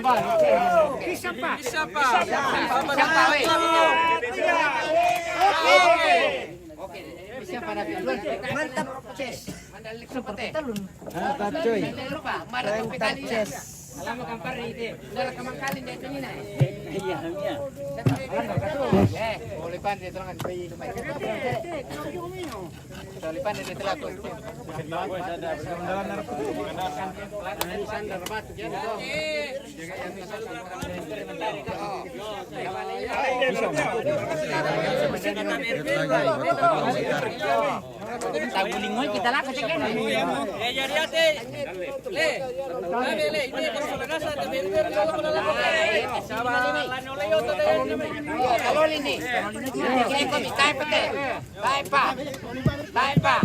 Bisa pak. Mantap, Ces. Mantap cuy. Mantap, Ces. Alam mo kampari ite. Dala ka mangkalin dito nina. Iya, iya. Boleh pan dito lang bayi lumay. Lipan dito lang ko. Tagulingoy kita lah kecekin. Jadi ate. Le. Le, ini persoalan sa tabi. Kalau ini, kaya ko mitay pate. Bye pa. Bye pa.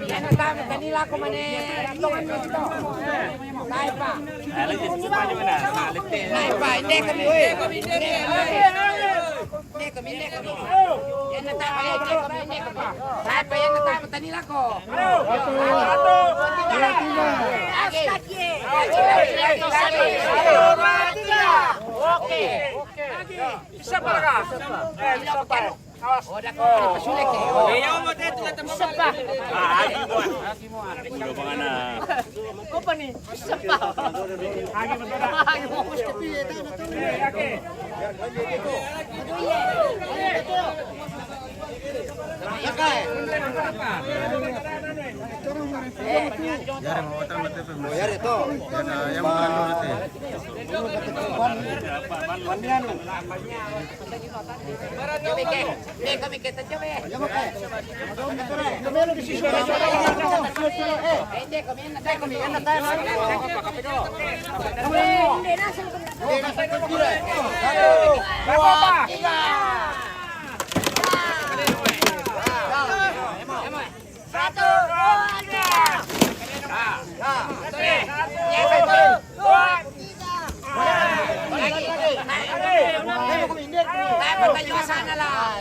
Yan ang dami kanila ko man Bye pa. Bye pa. Hindi kami. Hindi kami. Yan ang dami. Hindi kami. Bye pa. Yan ang dami kanila ko. Oke. Isa pa ka. Isa pa. Oh, dah kau pasulik ke. Ayaw mo dito lang tamo. Isa pa. Agi mo. Apa nih? Isa pa. Agi mo na. Agi mo ko sa piye ta na to. Yari to. Yang mengandung itu. Kami kita coba. Sana lah.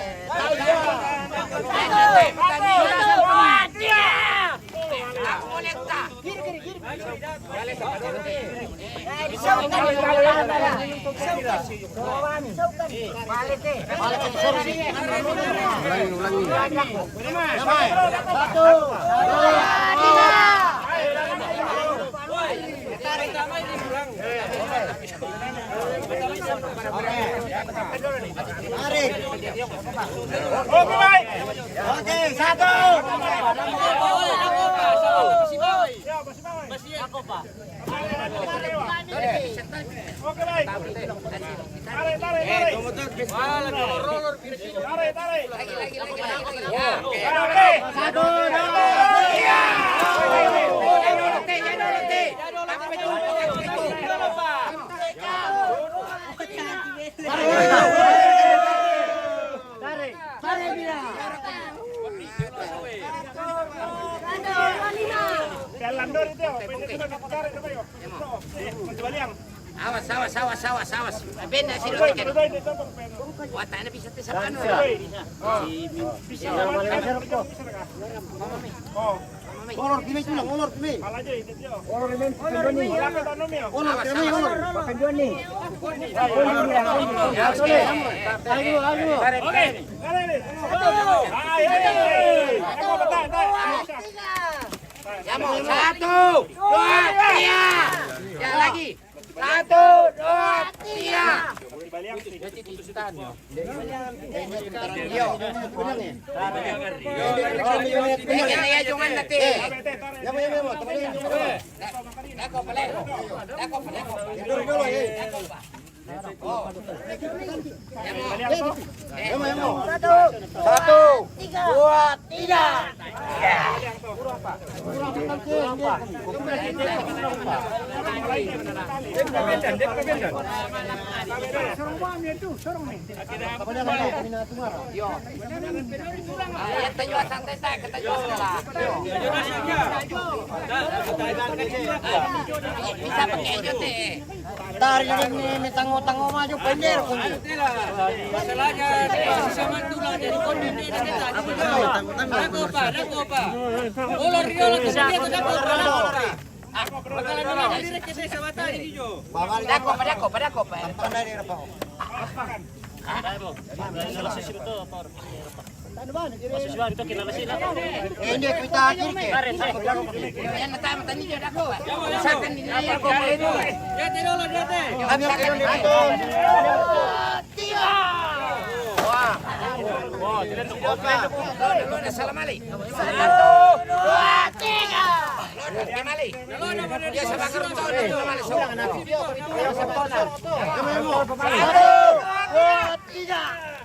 Oke, baik. Oke, satu. Oke, baik. Tarik. Satu, Awas. Benda sih lo tiket. Watana bisa sa ano. Olor kini tulang, olor kini. Olor kini. Olor kini, olor. Pakai nih. Satu, dua, tiga. Ya lagi. Satu, dua, tiga. Satu, dua, tiga. Bisa pakai jote. Tarik ini tango-tango maju pendir kunci. Masalahnya sama tulang jadi kondisi kita. Ako pa. Ulor rio lang kasi dito na po. Bakalan nila direct kita sa mata ini jo. Bawal Padako. Pandai ni rapaw. Hindi kita akhir ke. Yan natama tani jo dako. Sakan ni layar ko mo ito. Ya tinolo dete. Kami ang kailan dito. Lona salamali. 1, 2, 3. Lona mali. Ya sa bakar to mali. Kami mo. 1, 2, 3.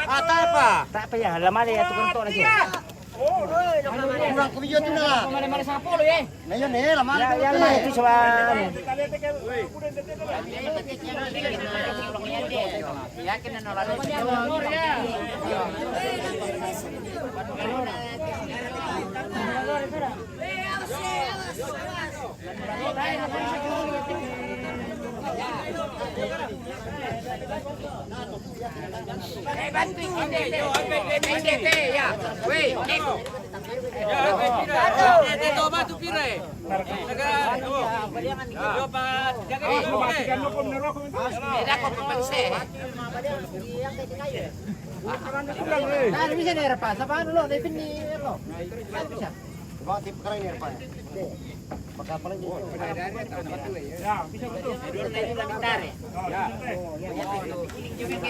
Atay pa. Tak payah, lamali ya tukang to lagi. Kurang kumiyo tu na. Mali-mali sa polo eh. Ngayon eh, lamali pa Yang mana itu coba. Yakin na nolalo. Bantu ini ya. Weh, Ya, pira. Dete to ba tu pira eh. Naga. Yo pa jaga mo eh. tidak kok pembanse. Nah, bisa nih apa? Siapa dulu? Devin ni lo. Bisa. Bawa tip kerang ni pa. Baka pala ni.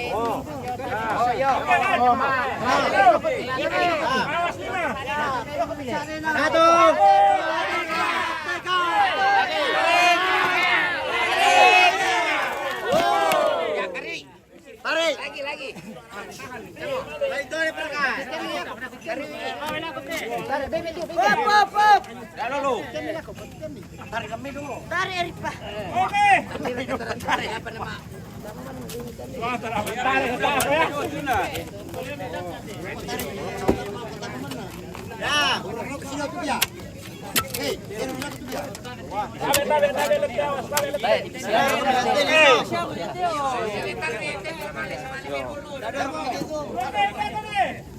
Oh, yo. Satu. Ya kari. Tarik. Lagi. Baik tu ni perkan. Tarik, baby tu. Tarik apa nama? Ya, orang ke sini tu dia. Hei, dia nak tu dia.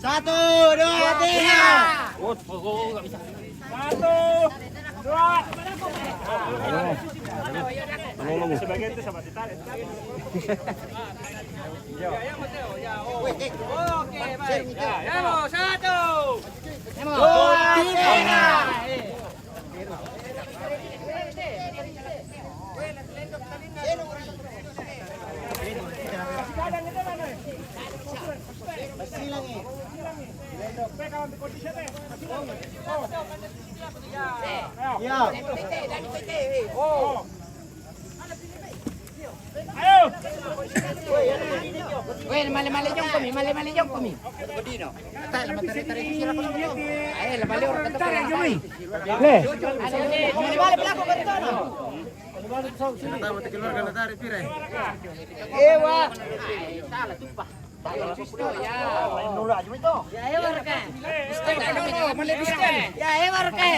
Satu, dua, tiga. Oke, baik. Ya, satu. Dua, tiga. Ya. Weh, mali-mali jong kami. Tak, lama tarik-tarik sila ko. Ay, lamali orang kata tarik kami. Mali-mali pelaku betul. Ewa. Salah tumpah. Ya. Nula aja itu. Ya, warga. Ya, warga.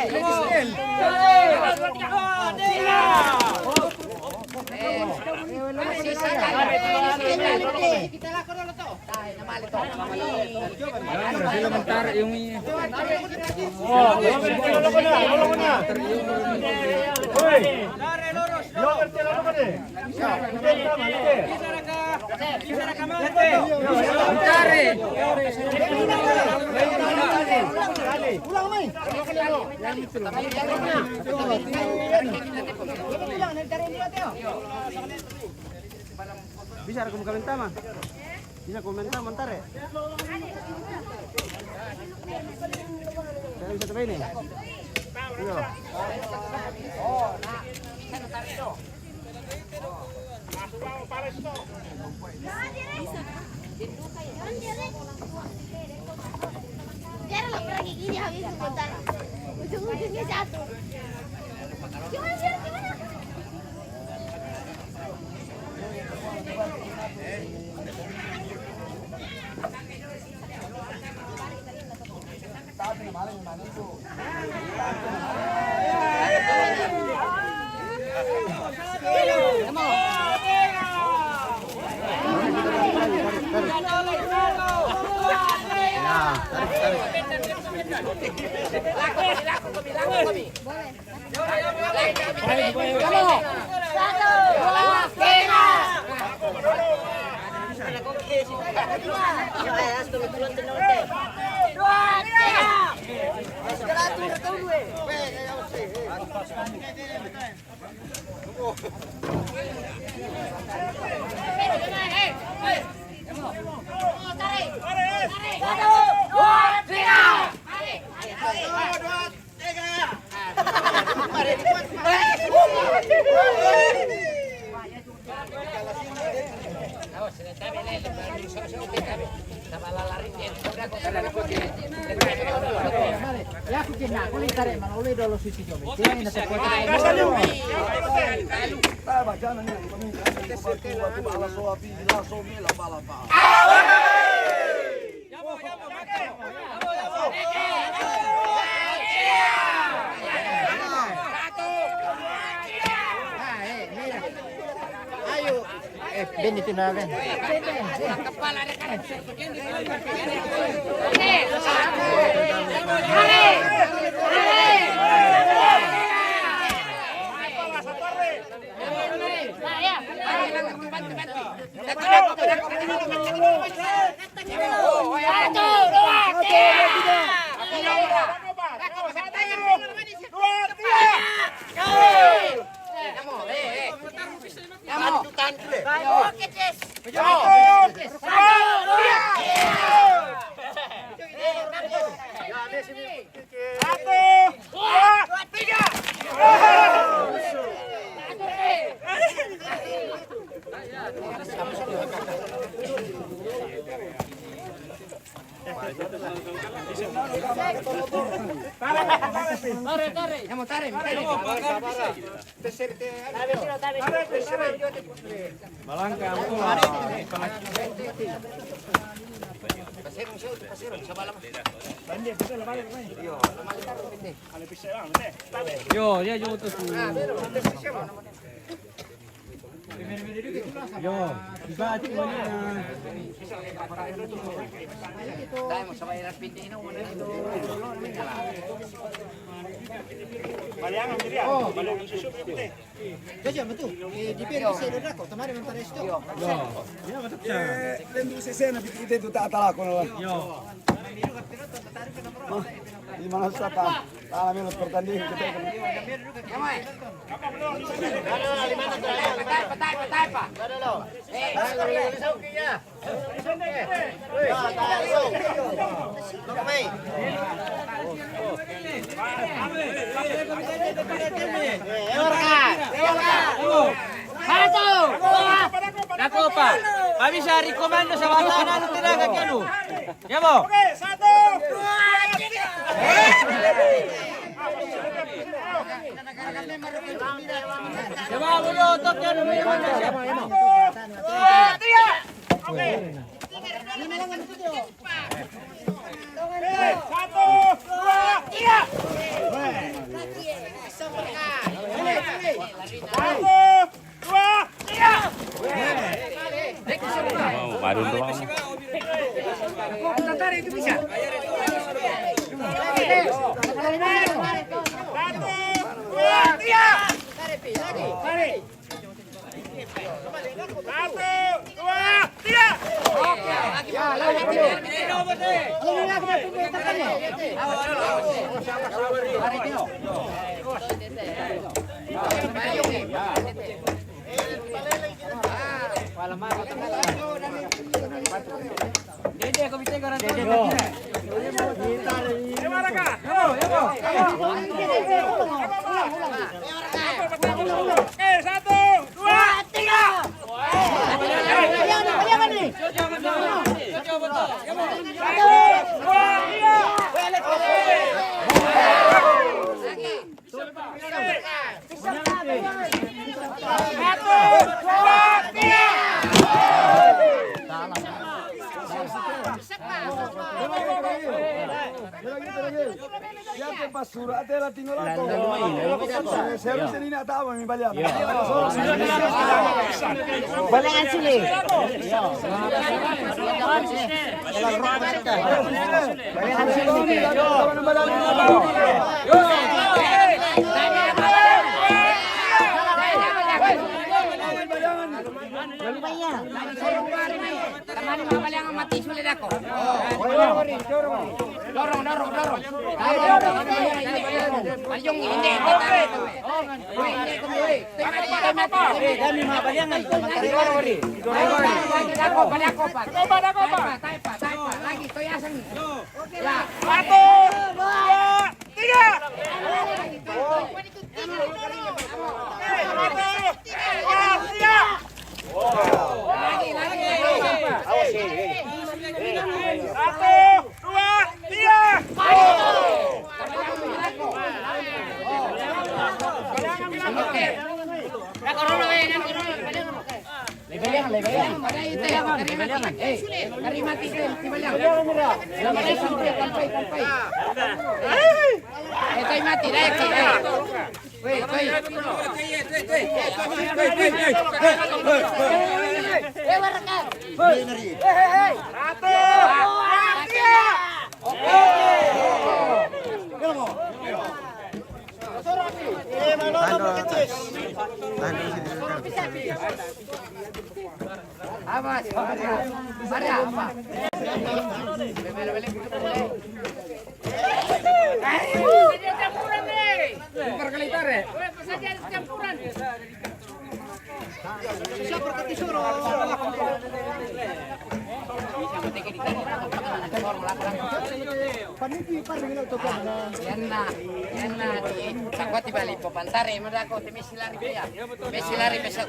Kita lakon dulu to. Tayo na mali to. Sila mentar yung bisa aku komentar mah. Bisa komentar mentar ya. Saya bisa coba ini. Iya. Oh, nah. Kan tarik to. Biar lo pergi gini habis sebentar. Ujung-ujungnya jatuh. Gimana? Ya aku kena, aku lihat tarik mana oleh dulu sisi kami. Dia ini tak kuat. Ayo, Ben itu nak Ben. Kepala dekat. Yo, dia jauh tu. Yo, dibaca mana? Tayo mo sabay ra pindi ino muna ito. Bayangan diri ya. Bayangan susu putih. Jaja betul. Di peri saya dah kok. Kemarin mentara itu. Yo, dia betul. Lendu sesena kita itu tak talak kono. Yo, Di mana sata? Kami harus pertandingan kita. Kamay. Patay pa. Dako pa. Kami sa rekomendo sa bata na ano tinaga kanu. Yamo. Satu. Coba bulu untuk kanu mana siapa? Satu, dua, tiga. Marun doang. Itu bisa. Dede kau bisa garanti. Satu, dua, tiga. Basura ate la tinggal ako. Service ini nak tahu mi balik. Balangan sini. Tamani mabalang ang mati sulit ako. Dorong. Ayong hindi. Hindi kumuwi. Kami mabalyang ay matari. Dako pa. Tayo pa. Lagi toyasan. Ya. Awas, ada apa? Campuran nih. Bukan kali tarik. Saja campuran. Siapa kati suruh? Yan na di sakwati bali po pantare mo dako te mesilari ya. Mesilari besok.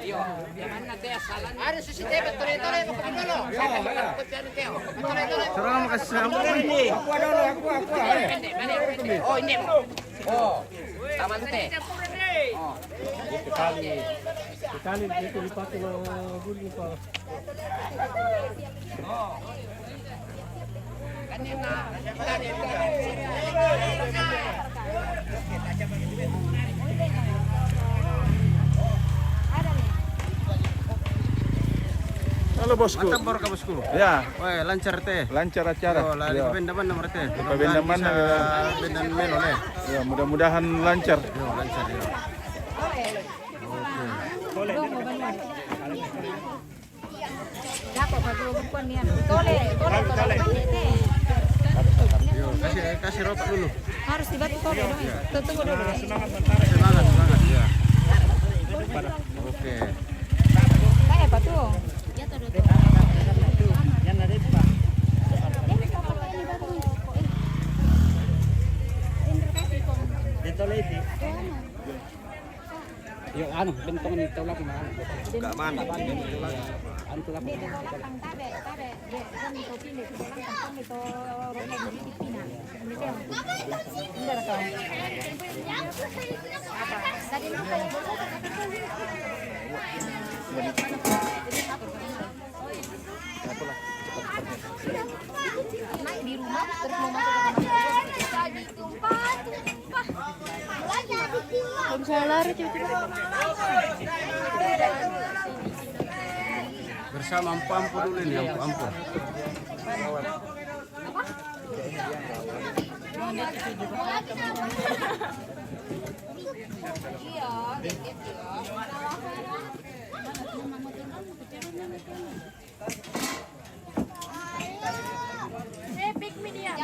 Yo, yaman na te asalan. Are susite tore ko pagdolo. Ko piano teo. Tore. Sarang makasama ini. Aku. Oh, ini mo. Oh. Taman te. Oh. Kali dito lipat ng guli pa. Oh. Kanina. Halo bosku. Mantap ka bosku. Ya, Wah, lancar teh. lancar acara. Oh, lari Ya. pendaman nomor teh. Pendaman pendan melo leh. Ya, mudah-mudahan lancar. Yo, lancar yo. Yo, kasih rokok dulu. Harus dibantu tole dong. Tunggu dulu. Semangat ya. Oke. Kayak apa tuh? Yo anu bentong ni tolak mana? Enggak mana. Anu tolak. Naik di rumah terus mau masuk ke kamar ditumpah. Kalau saya lari tiba-tiba. Bersama ampu dulu ini, ampu. Pick me dia.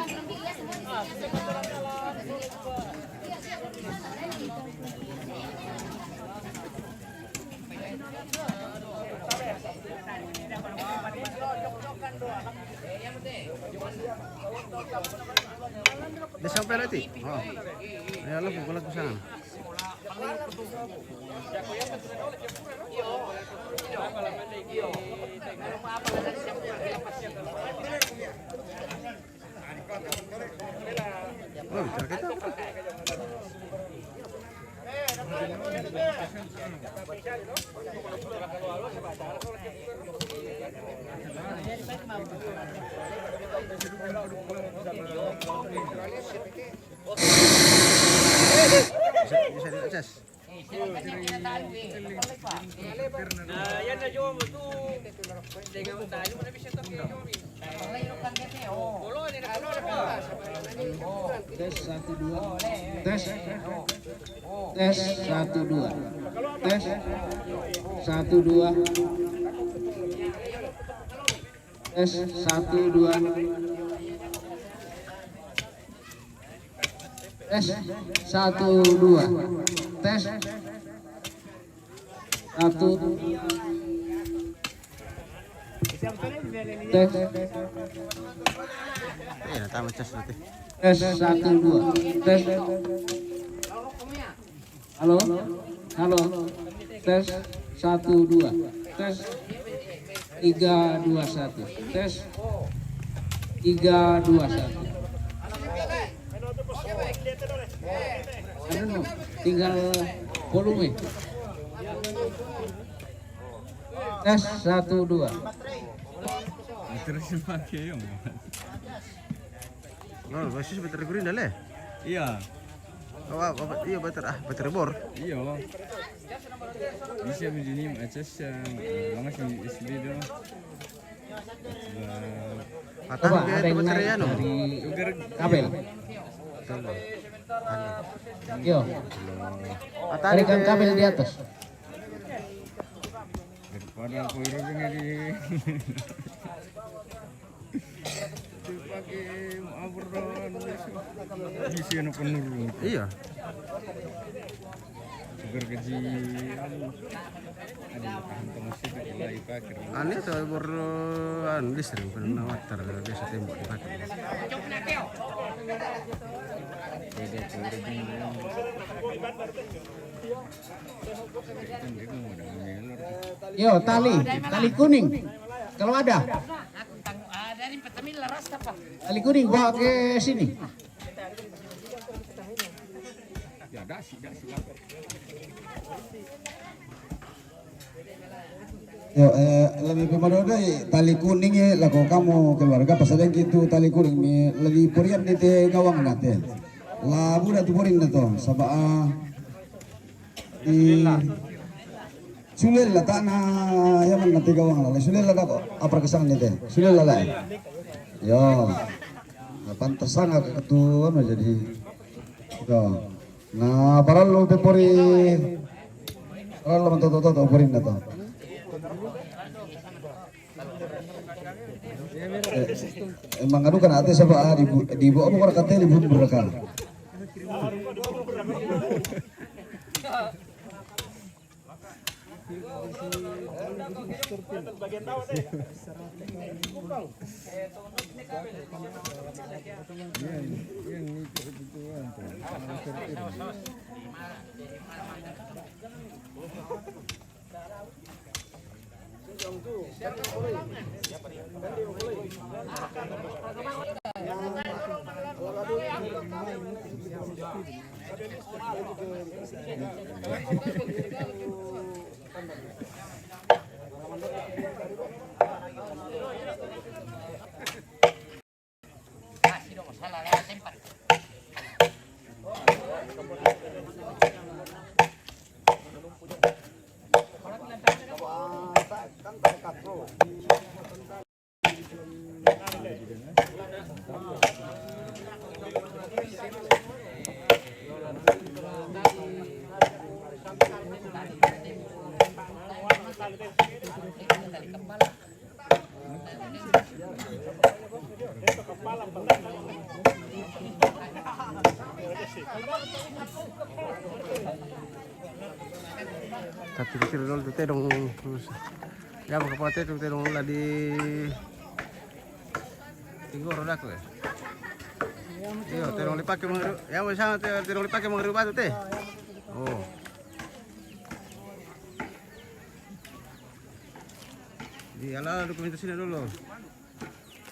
Udah sampai nanti? Oh. Ya lo pulang ke sana. Oh, jaket apa? Bisa diakses. Nah, yan na yung Tes 1 2. Tes. Tes 1 2. Tes 1 2. Tes 1 2. Tes 1 2. Tes 1. Tes. Tes 1 2. Tes. Halo. Halo. Tes 1 2. Tes 3 2 1. Tes 3 2 1. Aduh, tinggal volume. Tes 1 2. Terus pakai yang. Oh, basis baterai kuring dah leh. Iya. Iya baterai bor. Iya. Bisa begini acas yang langsung USB do. Coba ada yang naik dari kabel. Yo. Tarikan kabel di atas. Daripada aku irungnya di pakai abron bisa no penurun. Iya. Sugar gaji ada kantong masih lagi pakai. Aneh tuh bor listrik pernah water biasa tembok dipakai. Beda Yo, tali kuning. Kalau ada. Dari Petamil laras apa? Tali kuning bawa ke sini. Ya dasi. Yo, lebih pemadona tali kuning ya, laku kamu keluarga pasadeng gitu tali kuning ni lebih purian di te gawang nate. Labu dah tu puring dah tu, sabah di sulel lah tanah yang mana te gawang lah, sulel lah dah apa kesan ni te, sulel lah. Yo, pantas sangat ketua jadi. Yo, nah paralu te puri, paralu mantu puring dah tu. Emang anu kan ate siapa di ibu apa orang kata ibu mereka. Tapi kecil dulu tu terong ya bukan pote tu terong lah di tinggal roda aku ya. Iya terong dipakai mengeru ya macam terong dipakai mengeru batu teh. Oh. Di ala dokumentasi dulu.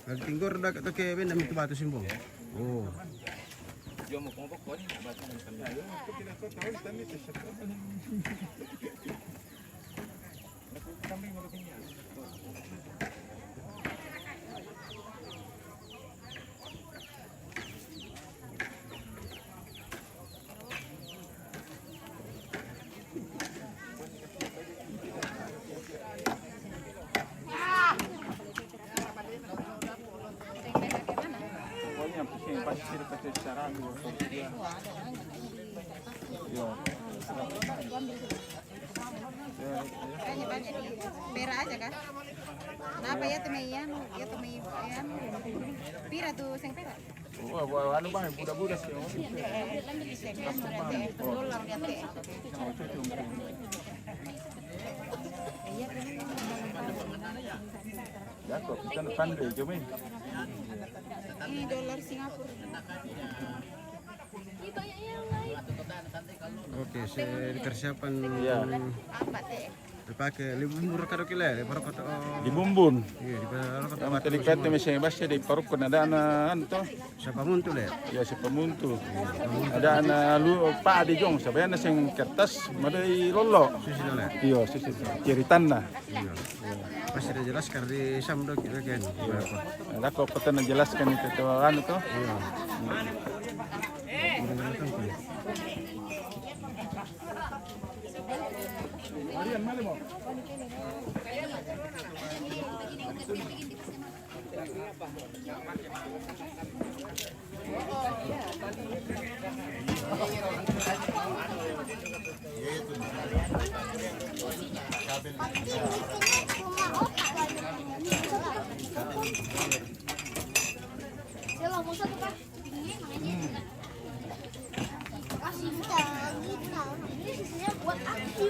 Lagi tinggal roda kat toke benda itu batu simbong. Oh. Berak aja kan? Kenapa ya temeyan? Ya temeyan. Pira tuh sing perak? Anu bang, budak-budak sih. Ya kok kita pandai cuma. Ini dolar Singapura. Oke, saya persiapan Apa teh? dipakai limbur kado kile, baru kado. Di bumbun. Iya, di baru kado. Sama tadi kata misalnya bahasa di paruk ada anak to. Siapa muntu le? Ya si pemuntu. Ada anak lu Pak Adi Jong, sebenarnya sing kertas madai lolo. Susi le. Iya, sisi ceritanna. Iya. Pasti dia jelaskan di samdo kita kan. Ada kok petana jelaskan itu anu to. Iya. Kasih kita. Ini sisinya buat aku.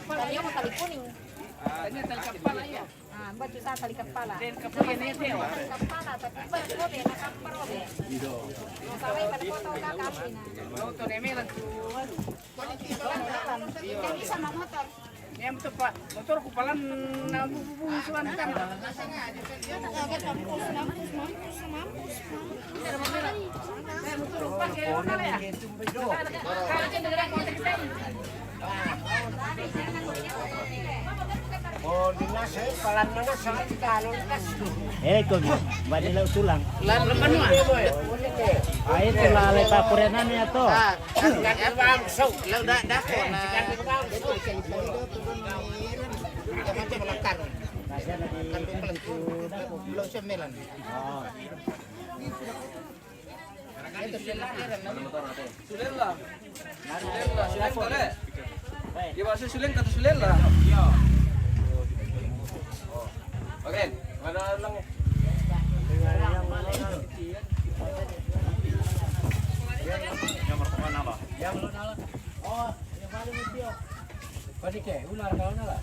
Talinya mau tali kuning. Tanya tali kepala ya. Ah, buat kita tali kepala. Dan kepala ini dia. Tali kepala, tapi berkobe, nakampar kobe. Masalah pada foto kakak ini. Auto nemelan tu. Jadi sama motor. Yang betul Pak, motor kupalan na bubusuan kan. Motor pakai orang ya. Kalau kita dengan konteks ini. Oh, dinas saya palan mana sangat kalau kas. Kok badila tulang. Lan leman mah. Ayo tulang lepa purenannya to. Kan bang, so, lo dah ko na. Macam melakar. Kan pelentu. Belum semelan. Oh. Itu sudah Sulela. Sulela tole. Di bahasa sulen kata sulela. Oke, ada lang. Oh, yang paling video. Padi ke, ular kau nala.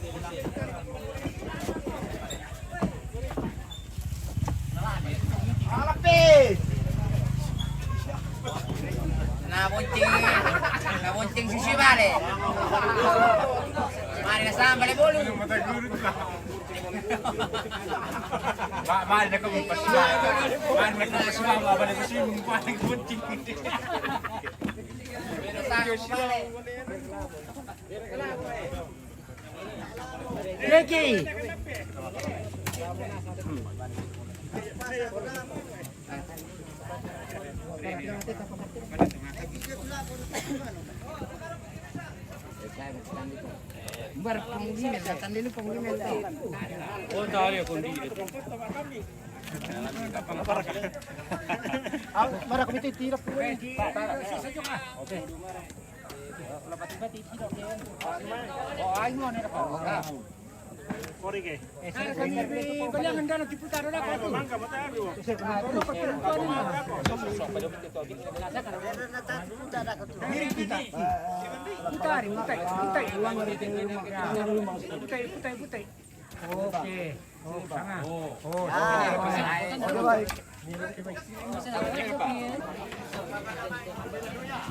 Nabuncing si Shibare. Mari na samba le bolu. Mari na ko magpasya. Mari na ko magpasya, mabalik ko siya paling bunting. Lagi. Bar pengguna datang dulu pengguna. Oh, tahu ya kondi. Mara kami tirap ko. Oke. Oh, ayo mo na pa. Korige. Kailangan dana diputar na ako. Putai uang dari rumah. Putai. Oke. Oh, sana. Oh, baik.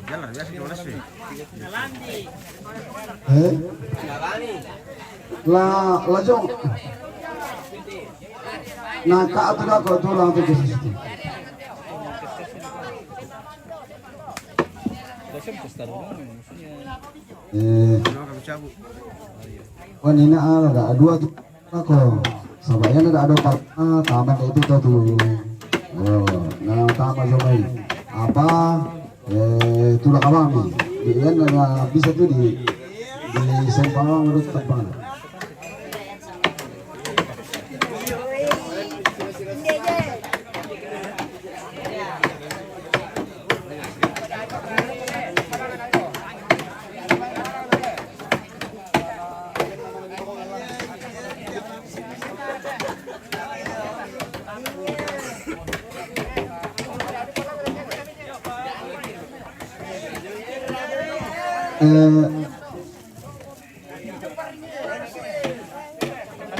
Jalan biasa dioles sih. La jong. Nah, ka atuda ko tulang tu kesi. Wanina ada dua tu ako. Sabayan ada empat. Taman itu tu. Oh, nah taman somai. Apa? Tulang abang ni. Dia na bisa tu di di Sempawang Rut Tepang.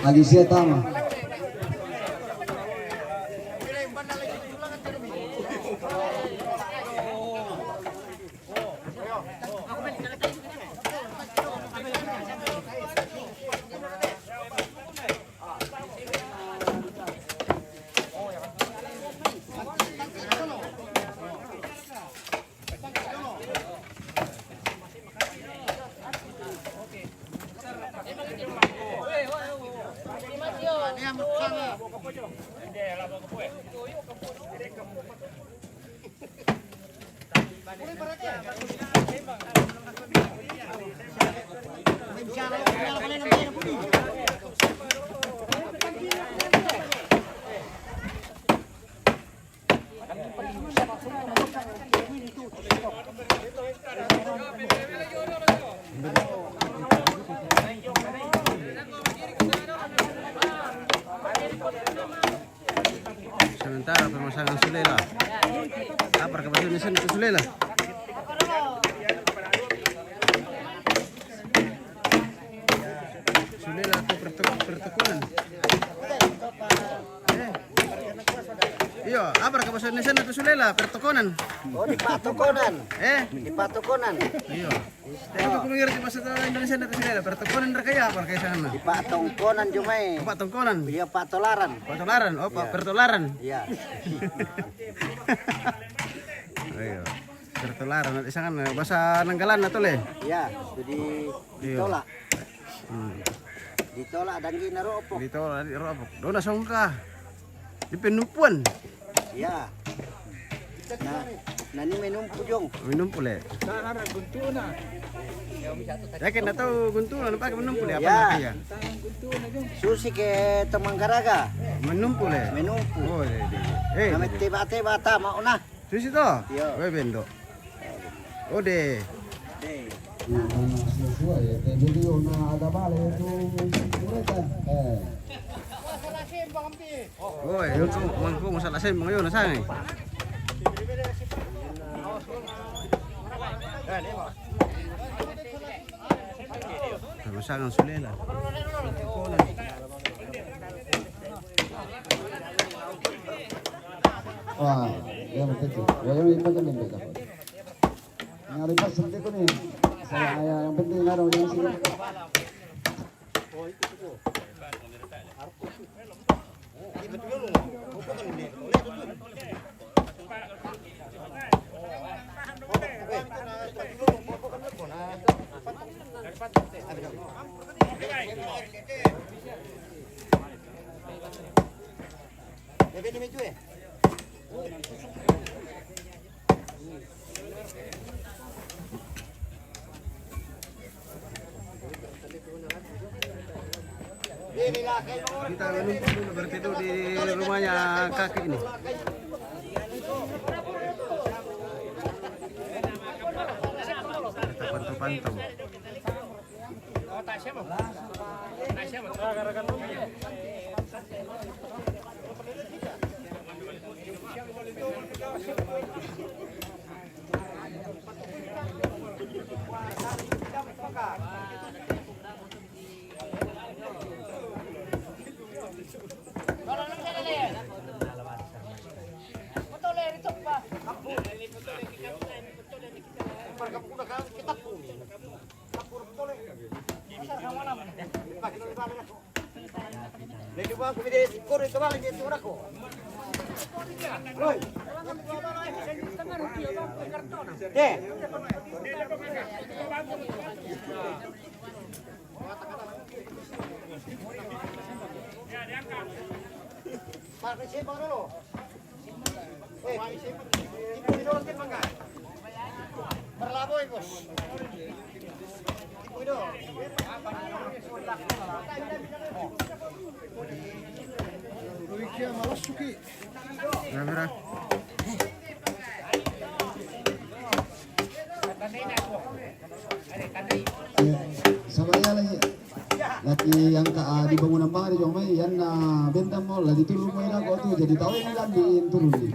Alicia Tama. Sementara pemasangan Sulela. Apa kabar di sana Sulela? Sulela atau pertukuran? Iya, apa kabar di sana Sulela pertukuran? Oh, di patokonan. Di patokonan. Iya. Tapi aku mengerti bahasa Indonesia itu Sulela pertukuran kaya apa kayak sana? Di patongkonan jumai. Patongkonan. Iya, patolaran. Patolaran, oh Pak, pertolaran. Iya. Ayo. Pertolaran nanti sangan bahasa Nanggalan atau le? Iya, itu ditolak. Ditolak dan ginaropok. Ditolak di ropok. Dona songka. Di penupuan. Iya. Nah ini minum pujong. Minum pule. Yakin atau guntungan pakai minum pule apa Ya. ya? Susi ke Temanggaraga. Minum pule. Minum pu. Oh, Kami tiba-tiba tak mau nah. Susi toh? Iya. Weh bendo. Oh deh. Sesuai ya. Jadi una ada balik itu mereka. Oh, yun ko mangko masalah saya ngayon na sang. Masangan Sulela. Wah, ya betul. Ya yang itu kan beda. Nyari pas itu nih. Saya yang penting ada yang sini. Kita menunggu dulu berteduh di rumahnya kakek ini. Kita pantau-pantau. Lagi bang, kami di kori itu bang, itu aku. Deh. Pakai siapa dulu? Itu di dalam timbangan. Berlabuh bos. Itu. Mira. Sabaya lagi yang di bangunan bang di jomai yang na bentang mall lagi turun main aku tuh jadi tahu ini kan di turun nih.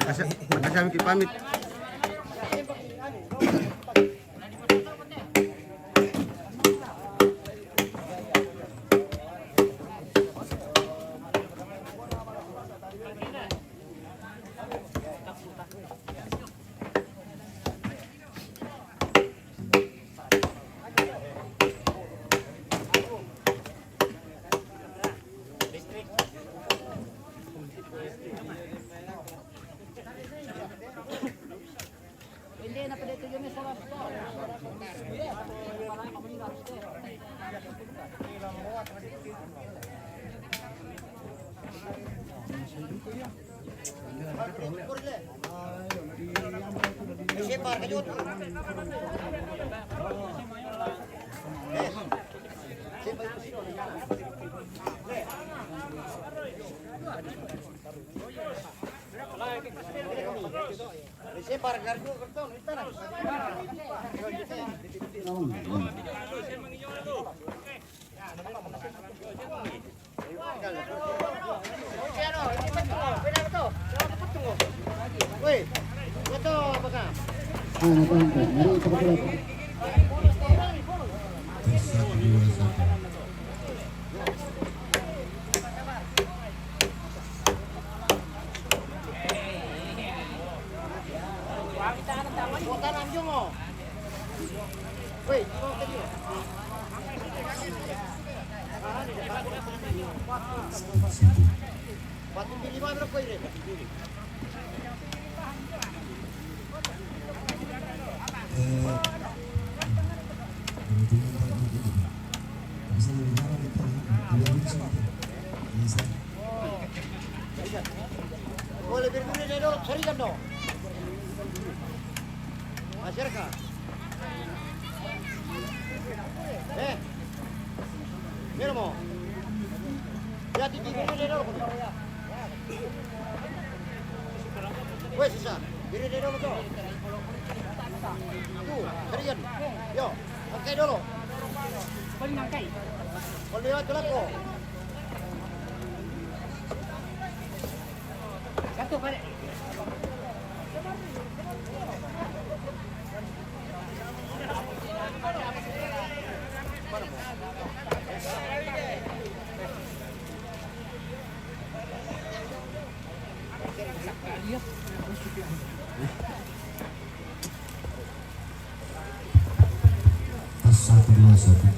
Makasih kami pamit. Boleh berdiri dulu, serikan dong. Masyarakat. Mira mo. Ya titi berdiri dulu. Wes sisa, berdiri dulu tuh. Tuh, serikan. Yo, angkai dulu. Boleh nangkai. Boleh lewat belakang. Satu balik. Satu dua satu.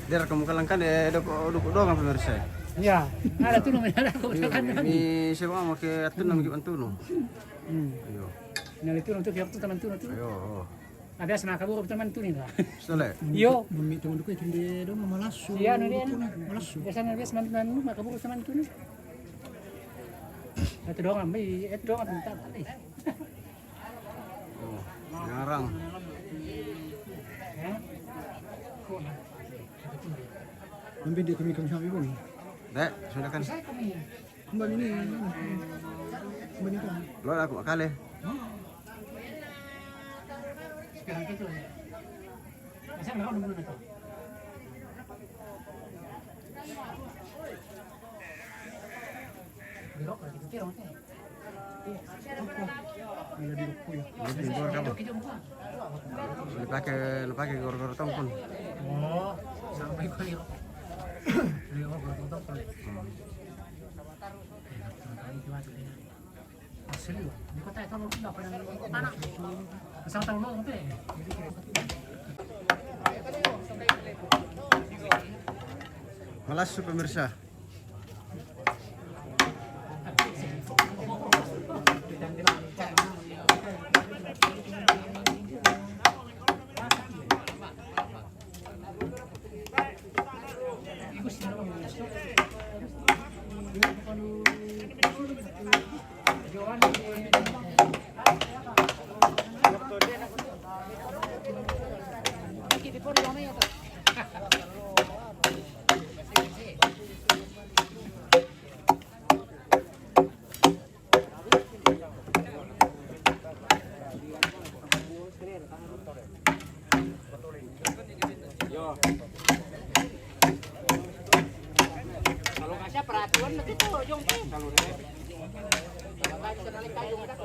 Dia kamu kalangkan duduk doang pemirsa. Ya, ada tuh namanya aku kan. Ini siapa mau ke atun nama kita antuno. Ayo. Nah itu untuk siapa tuh teman tuh tuh. Ayo. Ada senang kabur teman tuh nih lah. Soleh. Yo, Mami teman duku itu dia dong malasu. iya nih dia. Biasanya biasa teman lu mah kabur teman tuh nih. Itu doang ambil, itu doang minta kali. Oh, ngarang. Nanti dia kami kami pun. Dek, sudah kan. Mbak ini. Mbak ini kan. Lo aku kali. Sekarang gitu. Saya nggak nunggu itu. Belok lagi kira oke. Lebih gor kamu. Lu pakai gor-gor tongkon. Oh, sampai kali. Malas pemirsa. Kalau nggak siap peraturan nanti tuh jong kalau nggak kenali kayung dah.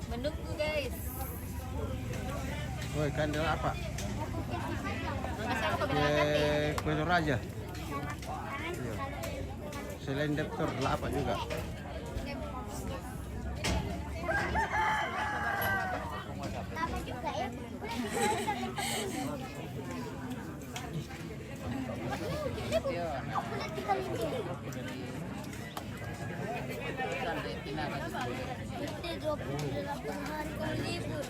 Menunggu guys. Woi, kan dia apa? Kue raja. Iya. Selain daftar lah apa juga. Kita 28 hari kali libur.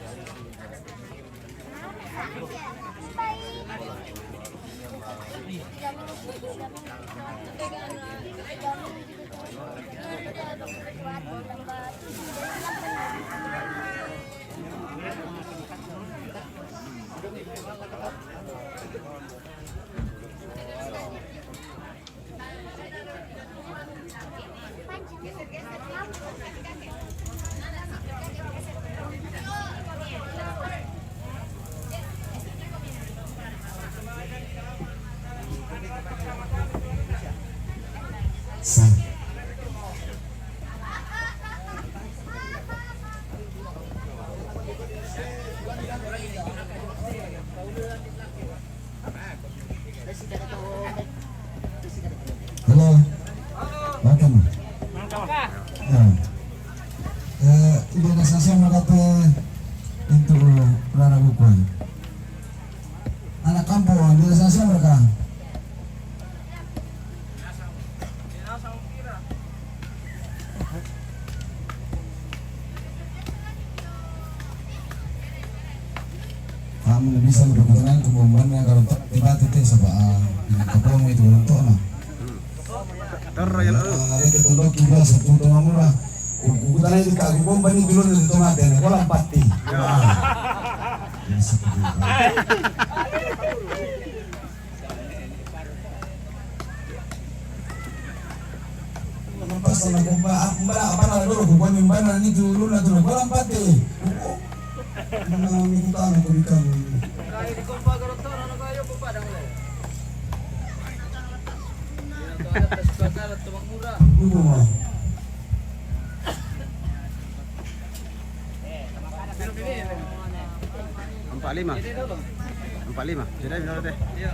Halo. Makan. Ibu nasa siya makate into rara bukoy. Anak kampung, ibu nasa siya mereka. Kamu bisa berkenan kemampuannya kalau tiba-tiba sebab kapong itu untuk nah. Ketunduk juga satu tengah murah. Ukuran itu kaki bomba ini dulu dari tengah dan kolam pati. Pas sama bomba, apa nak dulu bomba nyumbanan ini dulu na dulu kolam pati. Mana minta nak berikan. Kaya di kompa garotor ano kayo po pa dang le. Alat tumang murah. Ibu mah. 45. 45. Jadi berapa teh? Iya.